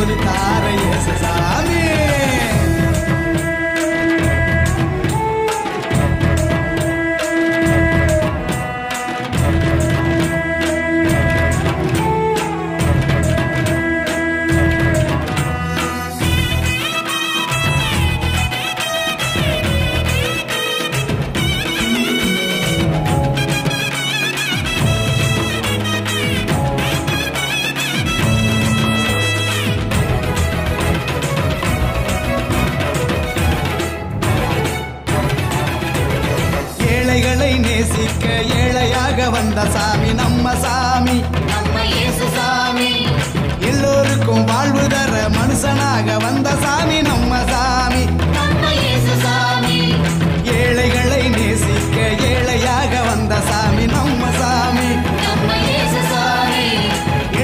கொடுத்தார இயேசு சாமி. ஏழைகளை நேசிக்க ஏழையாக வந்த சாமி நம்ம சாமி, நம்ம இயேசு சாமி. எல்லோருக்கும் வாழ்வு தர மனுஷனாக வந்த சாமி நம்ம சாமி, நம்ம இயேசு சாமி. ஏழைகளை நேசிக்க ஏழையாக வந்த சாமி நம்ம சாமி, நம்ம இயேசு சாமி.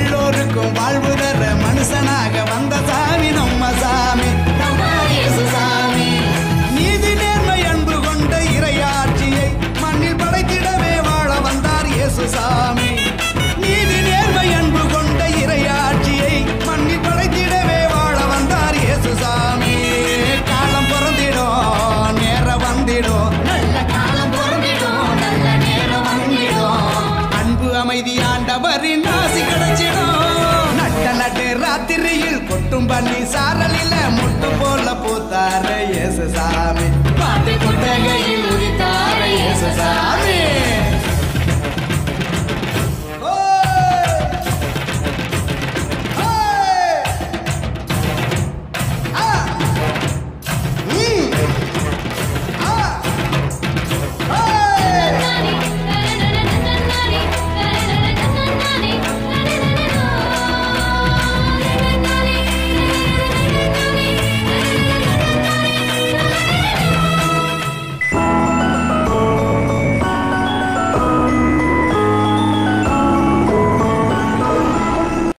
எல்லோருக்கும் வாழ்வு தர மனுஷனாக வந்த சாமி நம்ம சாமி, நம்ம இயேசு சாமி. நீதி நேர்மை அன்பு கொண்ட இறையாட்சியை மண்ணில் படைத்திடவே வாழ வந்தார் இயேசு சாமி. நீதி நேர்மை அன்பு கொண்ட இறையாட்சியை மண்ணில் படைத்திடவே வாழ வந்தார் இயேசு சாமி. காலம் பிறந்திடும் நேரம் வந்திடும், நல்ல காலம் பொருந்திடும், நல்ல நேரம் வந்திடும். அன்பு அமைதி ஆண்டவரின் ஆசி கிடைச்சிடும். நட்ட நட்டு ராத்திரியில் கொட்டும் பண்ணி சாரலில முட்டு போல பூத்தார இயேசு சாமி, பாட்டு கொட்டகையில் உதித்தார இயேசு சாமி.